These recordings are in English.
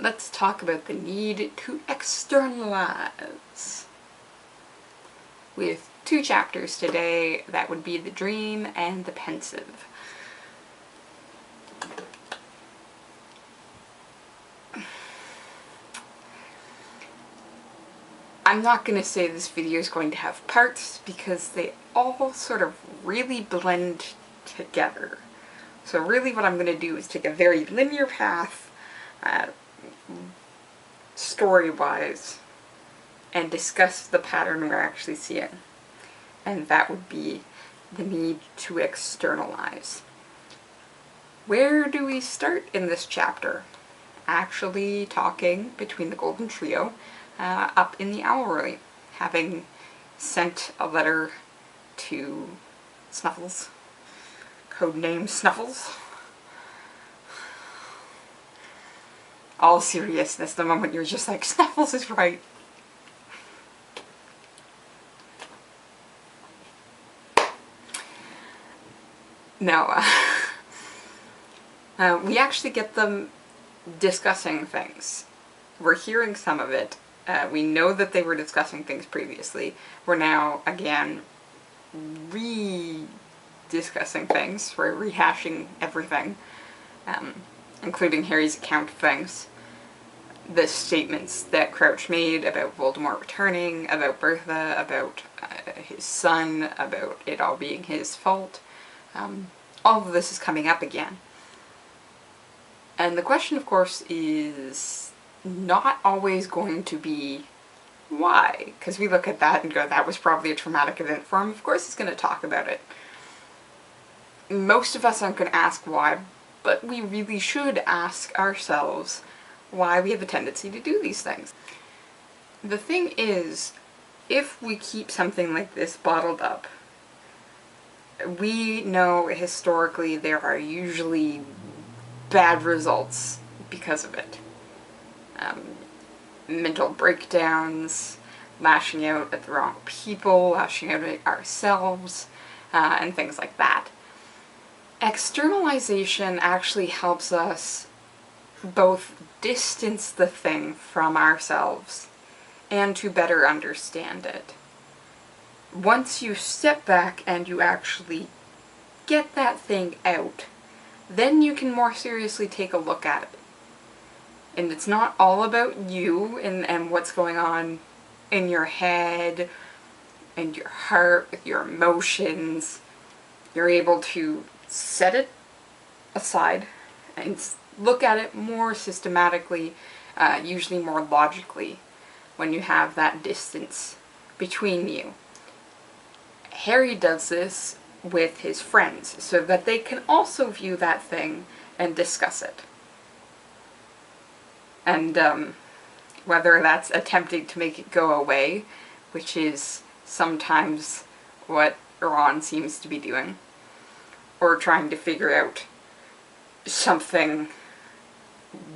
let's talk about the need to externalize. With 2 chapters today, that would be the dream and the pensive. I'm not going to say this video is going to have parts because they all sort of really blend together. So really what I'm going to do is take a very linear path, story-wise, and discuss the pattern we're actually seeing. And that would be the need to externalize. Where do we start in this chapter? Actually talking between the Golden Trio up in the Owlery, having sent a letter to Snuffles, codename Snuffles. All seriousness, the moment you're just like, Snuffles is right. No, we actually get them discussing things. We're hearing some of it. We know that they were discussing things previously. We're now, again, discussing things. We're rehashing everything, including Harry's account of things. The statements that Crouch made about Voldemort returning, about Bertha, about his son, about it all being his fault. All of this is coming up again. And the question, of course, is not always going to be why. Because we look at that and go, that was probably a traumatic event for him. Of course he's going to talk about it. Most of us aren't going to ask why, but we really should ask ourselves why we have a tendency to do these things. The thing is, if we keep something like this bottled up, we know historically there are usually bad results because of it. Mental breakdowns, lashing out at the wrong people, lashing out at ourselves, and things like that. Externalization actually helps us both distance the thing from ourselves and to better understand it. Once you step back and you actually get that thing out, then you can more seriously take a look at it. And it's not all about you and what's going on in your head and your heart with your emotions. You're able to set it aside and look at it more systematically, usually more logically, when you have that distance between you. Harry does this with his friends, so that they can also view that thing and discuss it. And whether that's attempting to make it go away, which is sometimes what Ron seems to be doing, or trying to figure out something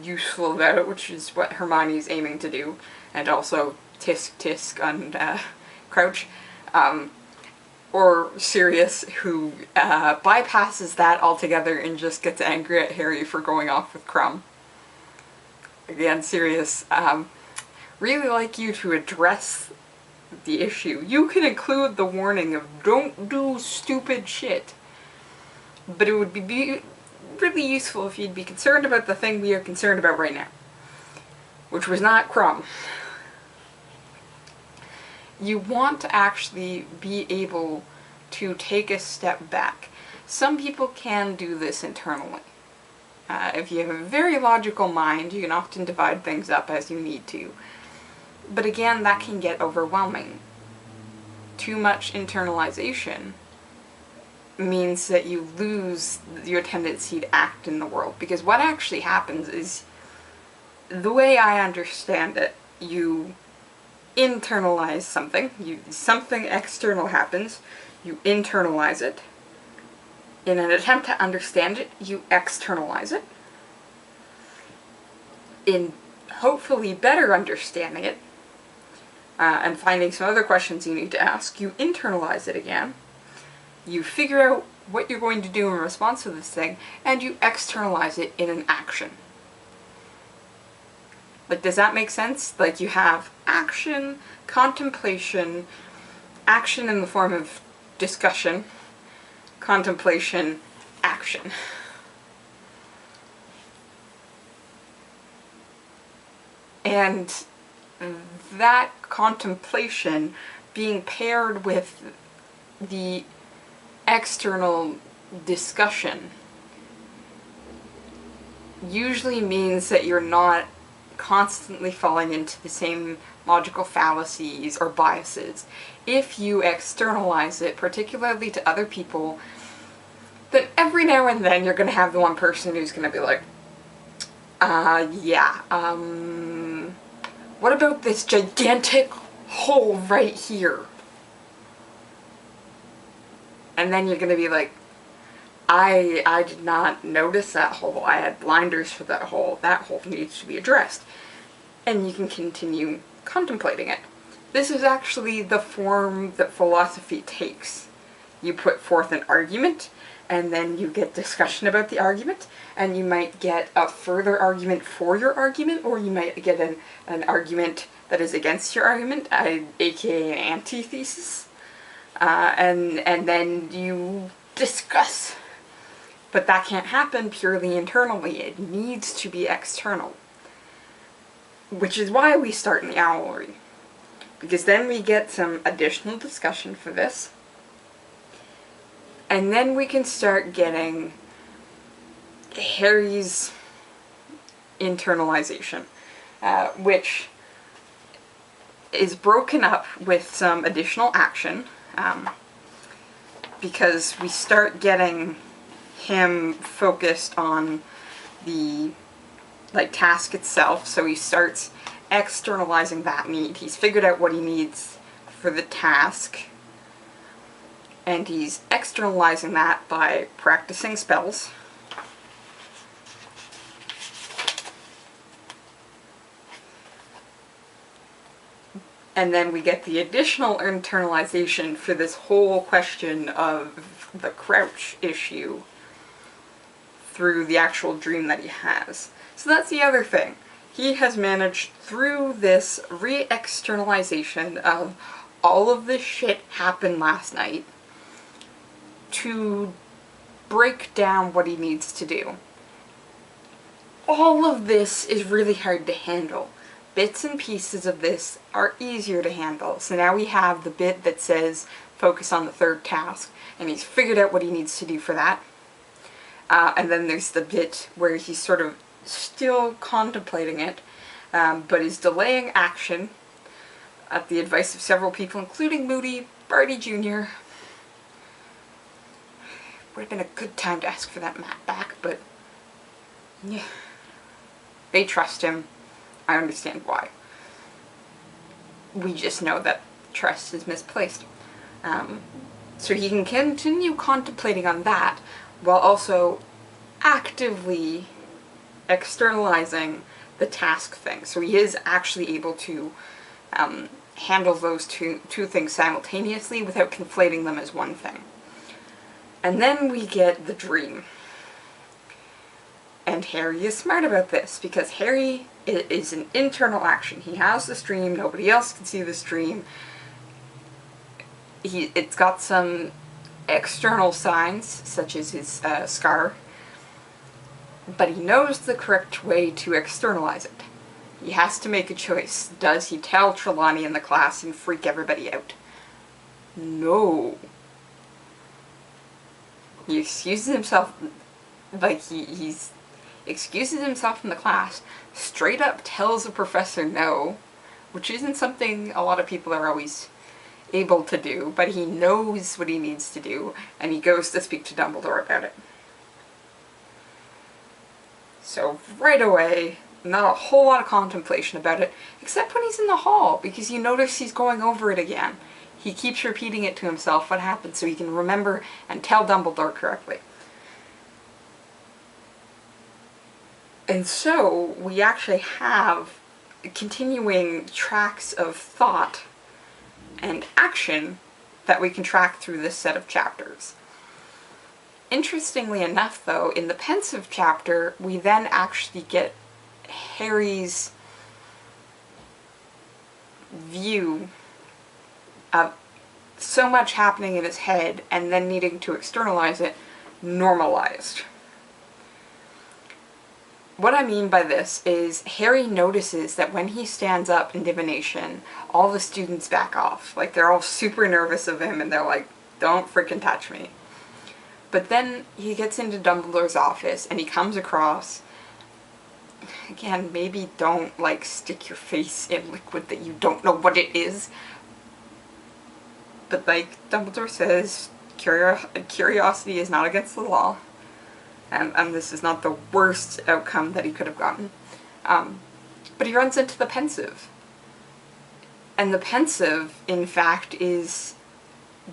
useful about it, which is what Hermione's aiming to do, and also tisk tisk on Crouch. Or Sirius, who bypasses that altogether and just gets angry at Harry for going off with Crumb. Again, Sirius, really like you to address the issue. You can include the warning of don't do stupid shit, but it would be really useful if you'd be concerned about the thing we are concerned about right now, which was not Crumb. You want to actually be able to take a step back. Some people can do this internally. If you have a very logical mind, you can often divide things up as you need to. But again, that can get overwhelming. Too much internalization means that you lose your tendency to act in the world. Because what actually happens is, the way I understand it, you internalize something, something external happens, you internalize it. In an attempt to understand it, you externalize it. In hopefully better understanding it, and finding some other questions you need to ask, you internalize it again. You figure out what you're going to do in response to this thing, and you externalize it in an action. Like, does that make sense? Like, you have action, contemplation, action in the form of discussion, contemplation, action. And that contemplation being paired with the external discussion usually means that you're not constantly falling into the same logical fallacies or biases. If you externalize it, particularly to other people, then every now and then you're going to have the one person who's going to be like, what about this gigantic hole right here? And then you're going to be like, I did not notice that hole. I had blinders for that hole. That hole needs to be addressed. And you can continue contemplating it. This is actually the form that philosophy takes. You put forth an argument, and then you get discussion about the argument, and you might get a further argument for your argument, or you might get an argument that is against your argument, aka an antithesis, and then you discuss. But that can't happen purely internally. It needs to be external. Which is why we start in the owlery. Because then we get some additional discussion for this. And then we can start getting Harry's internalization, which is broken up with some additional action, because we start getting him focused on the task itself. So he starts externalizing that need. He's figured out what he needs for the task, and he's externalizing that by practicing spells. And then we get the additional internalization for this whole question of the crouch issue through the actual dream that he has. So that's the other thing. He has managed through this re-externalization of all of this shit happened last night to break down what he needs to do. All of this is really hard to handle. Bits and pieces of this are easier to handle. So now we have the bit that says focus on the third task, and he's figured out what he needs to do for that. And then there's the bit where he's sort of still contemplating it, but is delaying action at the advice of several people, including Moody, Barty Jr. Would have been a good time to ask for that map back, but yeah. They trust him. I understand why. We just know that trust is misplaced. So he can continue contemplating on that while also actively externalizing the task thing. So he is actually able to handle those two things simultaneously without conflating them as one thing. And then we get the dream. And Harry is smart about this, because Harry is an internal action. He has this dream, nobody else can see this dream. It's got some external signs, such as his scar, but he knows the correct way to externalize it. He has to make a choice. Does he tell Trelawney in the class and freak everybody out? No. He excuses himself, like he's excuses himself from the class, straight up tells the professor no, which isn't something a lot of people are always able to do, but he knows what he needs to do, and he goes to speak to Dumbledore about it. So right away, not a whole lot of contemplation about it, except when he's in the hall, because you notice he's going over it again. He keeps repeating it to himself what happened so he can remember and tell Dumbledore correctly. And so we actually have continuing tracks of thought and action that we can track through this set of chapters. Interestingly enough, though, in the pensive chapter, we then actually get Harry's view of so much happening in his head and then needing to externalize it normalized. What I mean by this is Harry notices that when he stands up in divination, all the students back off. Like, they're all super nervous of him and they're like, don't freaking touch me. But then he gets into Dumbledore's office and he comes across, again, maybe don't like stick your face in liquid that you don't know what it is. But like Dumbledore says, curiosity is not against the law. And this is not the worst outcome that he could have gotten. But he runs into the pensive. And the pensive, in fact, is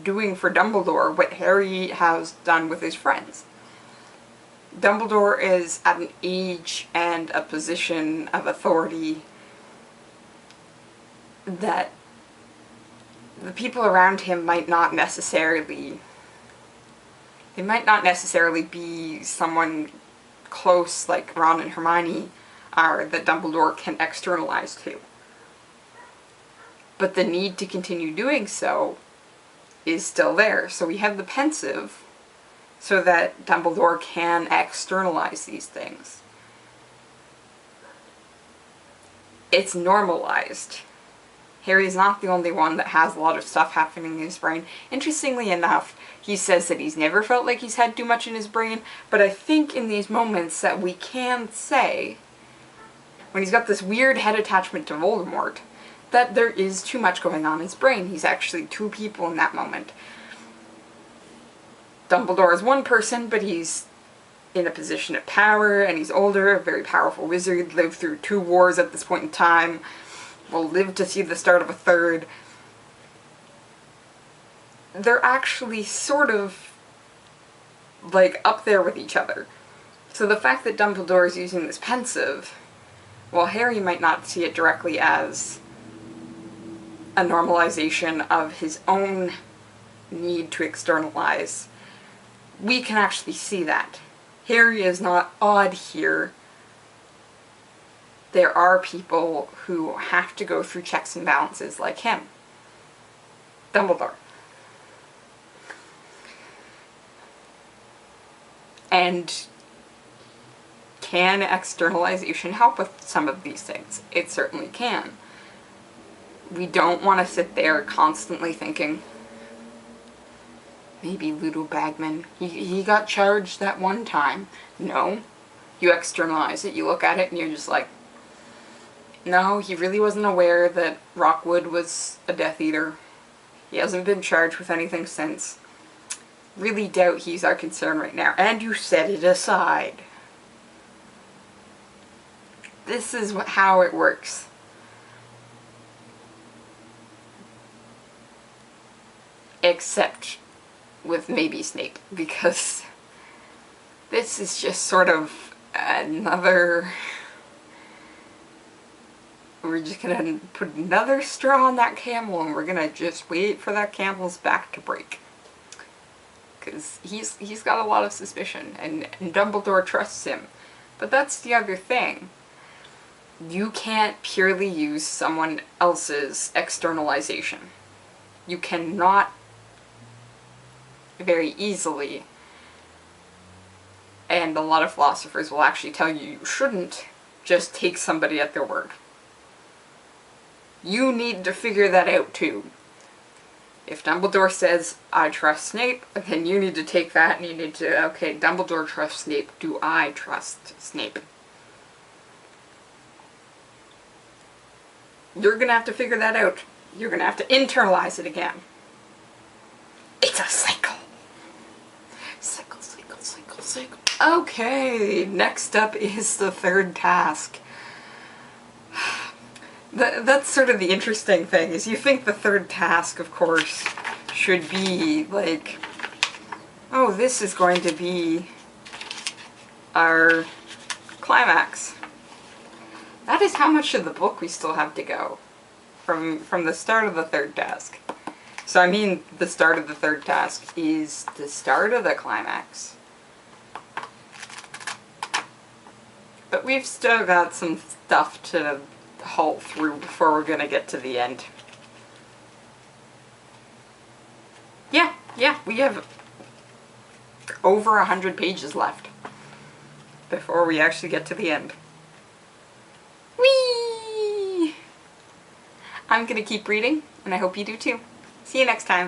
doing for Dumbledore what Harry has done with his friends. Dumbledore is at an age and a position of authority that the people around him might not necessarily be someone close like Ron and Hermione are that Dumbledore can externalize to. But the need to continue doing so is still there. So we have the pensive so that Dumbledore can externalize these things. It's normalized. Harry's not the only one that has a lot of stuff happening in his brain. Interestingly enough, he says that he's never felt like he's had too much in his brain, but I think in these moments that we can say, when he's got this weird head attachment to Voldemort, that there is too much going on in his brain. He's actually two people in that moment. Dumbledore is one person, but he's in a position of power, and he's older, a very powerful wizard, lived through 2 wars at this point in time, will live to see the start of a 3rd. They're actually sort of, like, up there with each other. So the fact that Dumbledore is using this pensive, while Harry might not see it directly as a normalization of his own need to externalize, we can actually see that. Harry is not odd here. There are people who have to go through checks and balances like him. Dumbledore. And can externalization help with some of these things? It certainly can. We don't want to sit there constantly thinking, maybe Ludo Bagman, he got charged that one time. No. You externalize it, you look at it, and you're just like, no, he really wasn't aware that Rockwood was a Death Eater. He hasn't been charged with anything since. Really doubt he's our concern right now. And you set it aside. This is how it works. Except with maybe Snape, because this is just sort of another... We're just gonna put another straw on that camel and we're gonna just wait for that camel's back to break. Because he's got a lot of suspicion, and Dumbledore trusts him. But that's the other thing. You can't purely use someone else's externalization. You cannot very easily, and a lot of philosophers will actually tell you you shouldn't just take somebody at their word. You need to figure that out too. If Dumbledore says, I trust Snape, then you need to take that and you need to, okay, Dumbledore trusts Snape, do I trust Snape? You're gonna have to figure that out. You're gonna have to internalize it again. It's a cycle. Cycle, cycle, cycle, cycle. Okay, next up is the 3rd task. That's sort of the interesting thing, is you think the 3rd task, of course, should be like, oh, this is going to be our climax. That is how much of the book we still have to go from the start of the 3rd task. So I mean, the start of the 3rd task is the start of the climax. But we've still got some stuff to halt through before we're gonna get to the end. Yeah, we have over 100 pages left before we actually get to the end. Whee! I'm gonna keep reading, and I hope you do too. See you next time.